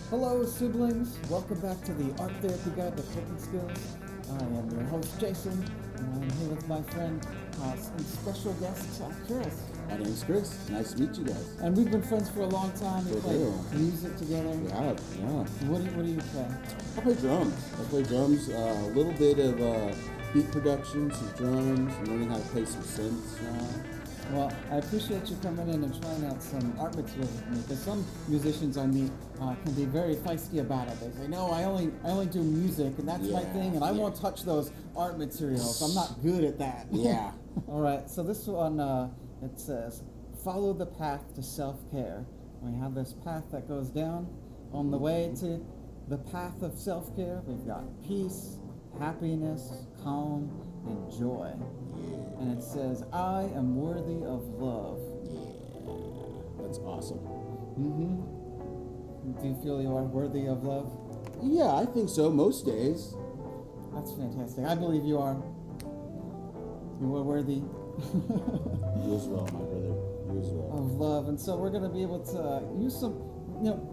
Hello, siblings. Welcome back to the Art Therapy Guide to Coping Skills. I am your host, Jason, and I'm here with my friend and special guest, Chris. My name's Chris. Nice to meet you guys. And we've been friends for a long time. We play music together. We have, yeah. What do you play? I play drums. A little bit of beat production, some drums, and learning how to play some synths. Well, I appreciate you coming in and trying out some art materials with me, because some musicians I meet can be very feisty about it. They say, "No, I only do music, and that's my thing, and I won't touch those art materials. I'm not good at that." Yeah. All right. So this one it says, "Follow the path to self-care." We have this path that goes down. On the way to the path of self-care, we've got peace, happiness, calm, and joy. Yeah. And it says, "I am worthy of love." Yeah. That's awesome. Mm-hmm. Do you feel you are worthy of love? Yeah, I think so. Most days. That's fantastic. I believe you are. You are worthy. You as well, my brother. You as well. Of love. And so we're going to be able to use some,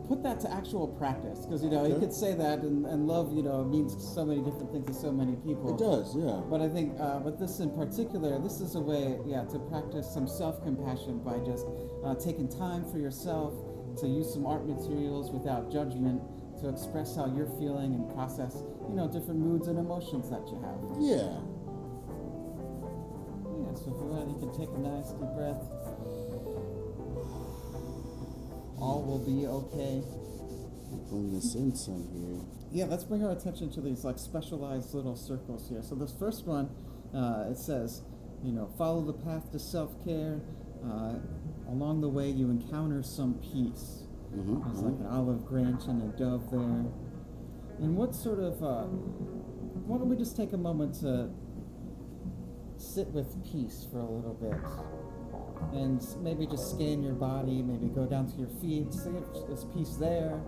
put that to actual practice. Because, you could say that and love, means so many different things to so many people. It does, yeah. But I think with this in particular, this is a way, to practice some self-compassion by just taking time for yourself, to use some art materials without judgment, to express how you're feeling and process, different moods and emotions that you have. Yeah. Yeah, so if you want, you can take a nice deep breath. All will be okay. Bring the sense in here. Yeah, let's bring our attention to these specialized little circles here. So this first one, it says, follow the path to self-care. Along the way, you encounter some peace. There's like an olive branch and a dove there. And what sort of, why don't we just take a moment to sit with peace for a little bit? And maybe just scan your body, maybe go down to your feet, see if there's peace there,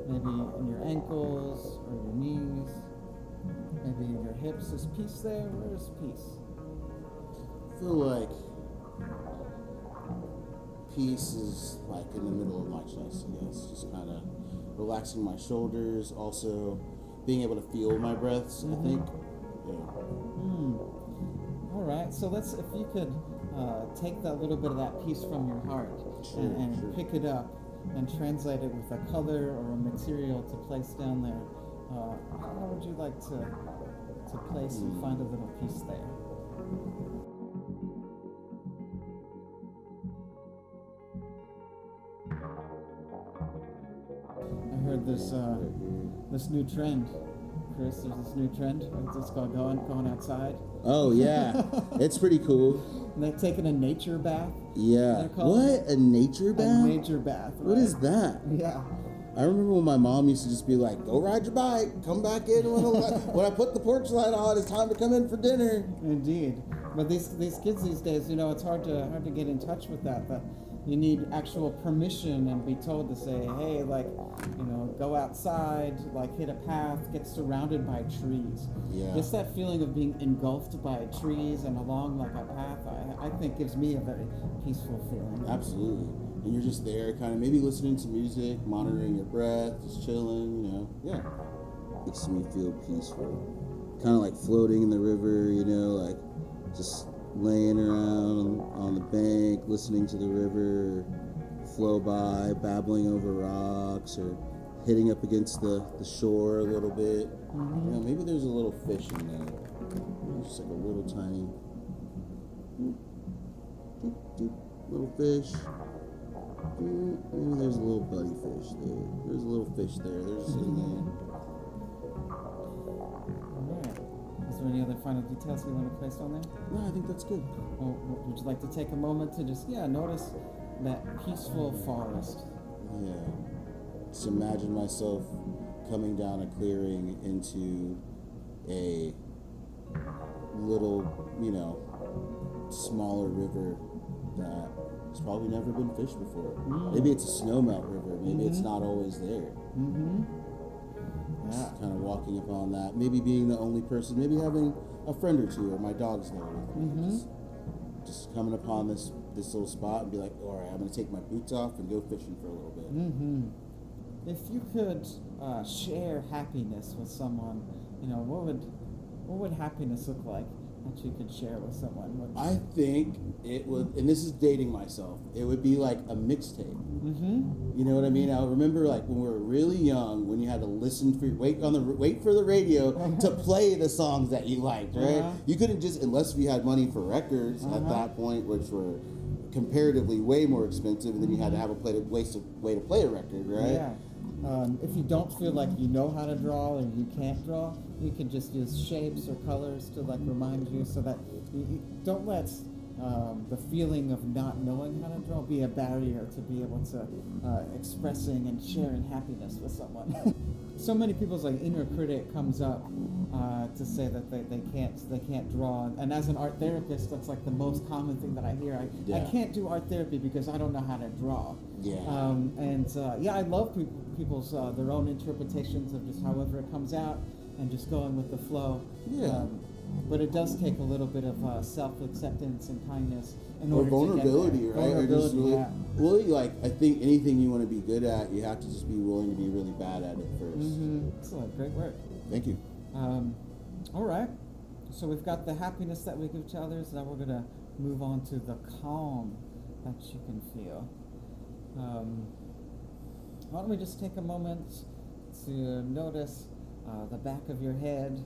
maybe in your ankles or your knees, maybe in your hips. Is peace there? Where is peace? I feel like peace is like in the middle of my chest, I guess. Just kind of relaxing my shoulders, also being able to feel my breaths, I think. Yeah. All right, so if you could take that little bit of that peace from your heart and pick it up and translate it with a color or a material to place down there. How would you like to place and find a little peace there? I heard this new trend, Chris. There's this new trend. It's called going outside. Oh yeah, it's pretty cool. And they're taking a nature bath. Yeah. What? A nature bath? A nature bath. Right? What is that? Yeah. I remember when my mom used to just be like, "Go ride your bike, come back in when I put the porch light on. It's time to come in for dinner." Indeed. But these kids these days, it's hard to get in touch with that. But you need actual permission and be told to say, "Hey, go outside, hit a path, get surrounded by trees." Yeah. Just that feeling of being engulfed by trees and along a path, I think gives me a very peaceful feeling. Absolutely. And you're just there, kind of maybe listening to music, monitoring your breath, just chilling. Yeah. Makes me feel peaceful. Kind of like floating in the river, just laying around on the bank, listening to the river flow by, babbling over rocks, or hitting up against the shore a little bit. Maybe there's a little fish in there. Just like a little tiny little fish. Maybe there's a little buddy fish there. There's a little fish there. There's sitting there. Alright. Is there any other final details you want to place on there? No, I think that's good. Well, would you like to take a moment to just notice that peaceful forest? Yeah. Just imagine myself coming down a clearing into a little, smaller river that has probably never been fished before. Maybe it's a snowmelt river. Maybe it's not always there. Just kind of walking upon that. Maybe being the only person. Maybe having a friend or two, or my dog's there with me. Just coming upon this little spot and be like, all right, I'm going to take my boots off and go fishing for a little bit. if you could share happiness with someone, what would happiness look like that you could share with someone? I think it would, and this is dating myself, it would be like a mixtape. Mm-hmm. You know what I mean? I remember like when we were really young, when you had to listen for wait for the radio to play the songs that you liked, right? Uh-huh. You couldn't just, unless you had money for records at that point, which were comparatively way more expensive, and then you had to have a way to play a record, right? Yeah. If you don't feel like you know how to draw or you can't draw, you can just use shapes or colors to like remind you, so that you don't let the feeling of not knowing how to draw be a barrier to be able to expressing and sharing happiness with someone. So many people's like inner critic comes up to say that they can't draw, and as an art therapist, that's like the most common thing that I hear. I can't do art therapy because I don't know how to draw. Yeah. I love people's their own interpretations of just however it comes out and just going with the flow. Yeah. But it does take a little bit of self-acceptance and kindness in Or order vulnerability, to get there. right? Vulnerability, Or just really, yeah. really, like, I think anything you want to be good at, you have to just be willing to be really bad at it 1st. Mm-hmm. Excellent, great work. Thank you. All right, so we've got the happiness that we give to others. Now we're gonna move on to the calm that you can feel. Why don't we just take a moment to notice the back of your head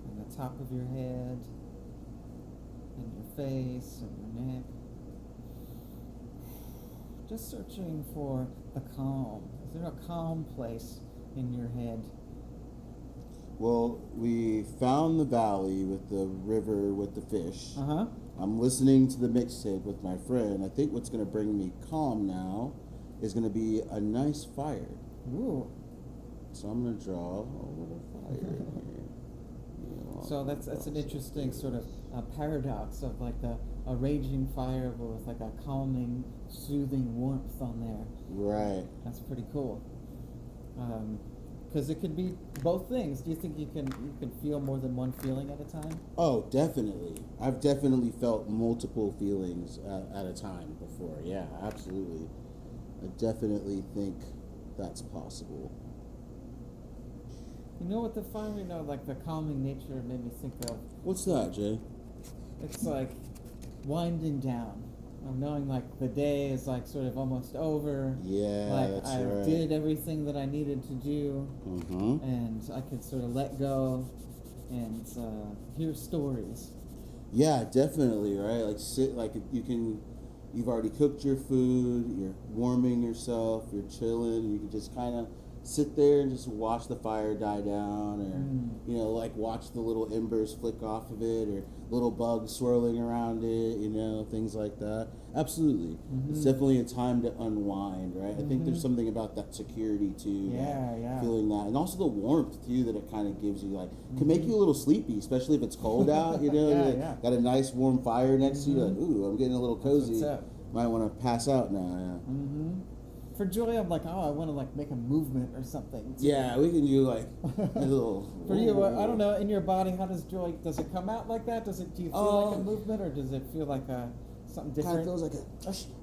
and the top of your head and your face and your neck. Just searching for the calm. Is there a calm place in your head? Well, we found the valley with the river with the fish. Uh-huh. I'm listening to the mixtape with my friend. I think what's going to bring me calm now is going to be a nice fire. Ooh. So I'm going to draw a little fire in here. So that's an interesting sort of paradox of like a raging fire with like a calming, soothing warmth on there. Right. That's pretty cool. Because it could be both things. Do you think you can feel more than one feeling at a time? Oh, definitely. I've definitely felt multiple feelings at a time before. Yeah, absolutely. I definitely think that's possible. You know what the fire, like the calming nature made me think of? What's that, Jay? It's like winding down. Of knowing like the day is like sort of almost over. Yeah, like that's I right. did everything that I needed to do, Mm-hmm. and I could sort of let go and hear stories. Yeah, definitely, right? Like you've already cooked your food, you're warming yourself, you're chilling, you can just kind of sit there and just watch the fire die down, or like watch the little embers flick off of it, or little bugs swirling around it, things like that. Absolutely. Mm-hmm. It's definitely a time to unwind, right? I think there's something about that security too. Yeah. Feeling that, and also the warmth too that it kind of gives you, like can make you a little sleepy, especially if it's cold out. Yeah. Got a nice warm fire next to you, like ooh, I'm getting a little cozy. That's what's up. Might want to pass out now. Yeah. Mm-hmm. For joy, I'm like, I want to like make a movement or something. Yeah, we can do like a little. For you, I don't know. In your body, how does joy? Does it come out like that? Do you feel like a movement, or does it feel like something different? Kind of feels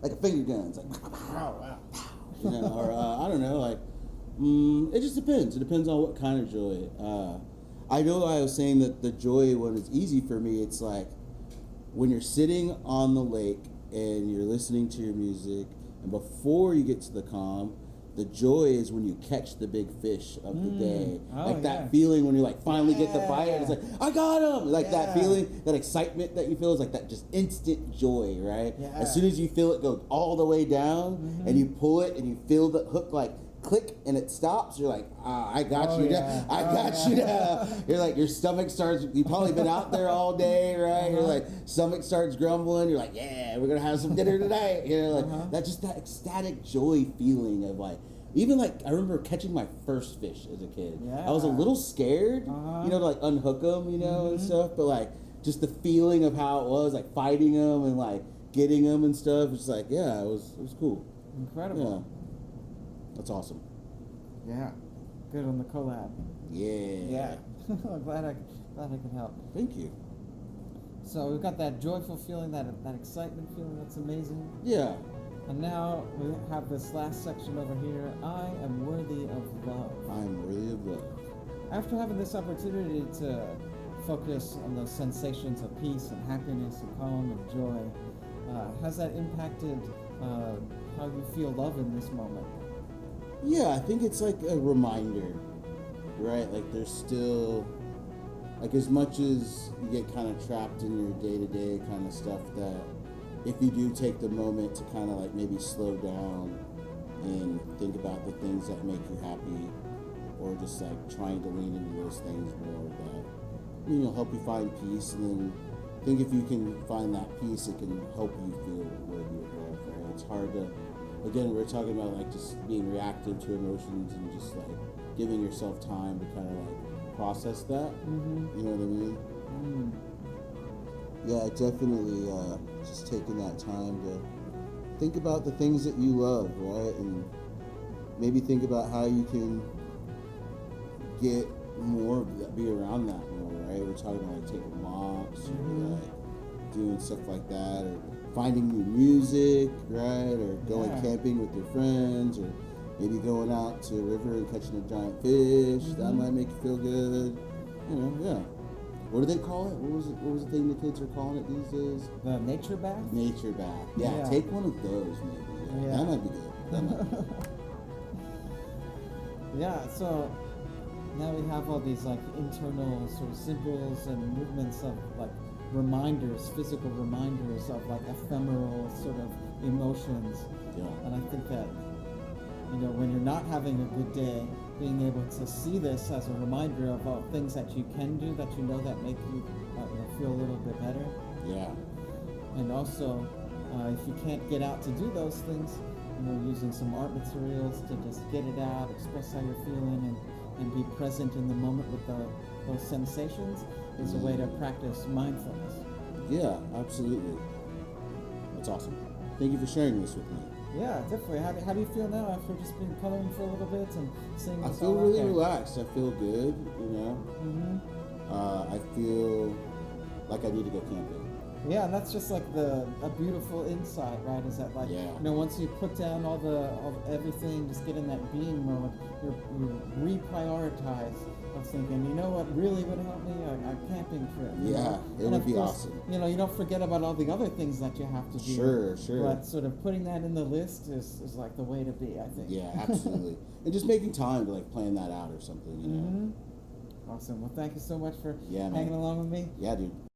like a finger gun. It's like Wow. or I don't know, like it just depends. It depends on what kind of joy. I know I was saying that the joy one is easy for me. It's like when you're sitting on the lake and you're listening to your music, and before you get to the calm, the joy is when you catch the big fish of the day. Like that feeling when you like finally get the bite, and it's like, I got him! Like that feeling, that excitement that you feel is like that just instant joy, right? Yeah. As soon as you feel it go all the way down, and you pull it and you feel the hook like click and it stops, you're like, I got you now. I got you now. You're like, your stomach starts, you've probably been out there all day, right? You're like, stomach starts grumbling. You're like, yeah, we're going to have some dinner tonight. That just that ecstatic joy feeling of like, even like, I remember catching my first fish as a kid. Yeah. I was a little scared, to like unhook them, and stuff. But like, just the feeling of how it was, like fighting them and like getting them and stuff. It's like, yeah, it was cool. Incredible. Yeah. That's awesome. Yeah. Good on the collab. Yeah. I'm glad I could help. Thank you. So we've got that joyful feeling, that excitement feeling. That's amazing. Yeah. And now we have this last section over here. I am worthy of love. I am worthy of love. After having this opportunity to focus on those sensations of peace and happiness and calm and joy, has that impacted how you feel love in this moment? Yeah, I think it's like a reminder, right? Like there's still, like as much as you get kind of trapped in your day-to-day kind of stuff, that if you do take the moment to kind of like maybe slow down and think about the things that make you happy, or just like trying to lean into those things more, that, you know, help you find peace. And then I think if you can find that peace, it can help you feel worthy of love, right? It's hard to, again, we're talking about like just being reactive to emotions and just like giving yourself time to kind of like process that. You know what I mean? Yeah, definitely just taking that time to think about the things that you love, right? And maybe think about how you can get more of that, be around that more, right? We're talking about like taking walks, or like doing stuff like that, or finding new music, right? Or going camping with your friends, or maybe going out to a river and catching a giant fish. That might make you feel good. You know, yeah. What do they call it? What was the thing the kids are calling it these days? The nature bath? Nature bath. Yeah, take one of those maybe. Yeah. That might be good. That might be good. Yeah, so now we have all these like internal sort of symbols and movements of like reminders, physical reminders of like ephemeral sort of emotions. Yeah. And I think that, you know, when you're not having a good day, being able to see this as a reminder of things that you can do, that you know that make you, feel a little bit better. Yeah. And also, if you can't get out to do those things, you know, using some art materials to just get it out, express how you're feeling, and be present in the moment with those sensations is a way to practice mindfulness. Yeah, absolutely. That's awesome. Thank you for sharing this with me. Yeah, definitely. How do you feel now after just been coloring for a little bit and seeing I this feel all out really there? relaxed. I feel good, you know. I feel like I need to go camping. Yeah, and that's just like a beautiful insight, right? Is that like, you know, once you put down all everything, just get in that being mode, you reprioritize of thinking, you know what really would help me? A camping trip. Yeah, it would be awesome. You know, you don't forget about all the other things that you have to do. Sure. But sort of putting that in the list is like the way to be, I think. Yeah, absolutely. And just making time to like plan that out or something, you know. Awesome. Well, thank you so much for man. hanging along with me. Yeah, dude.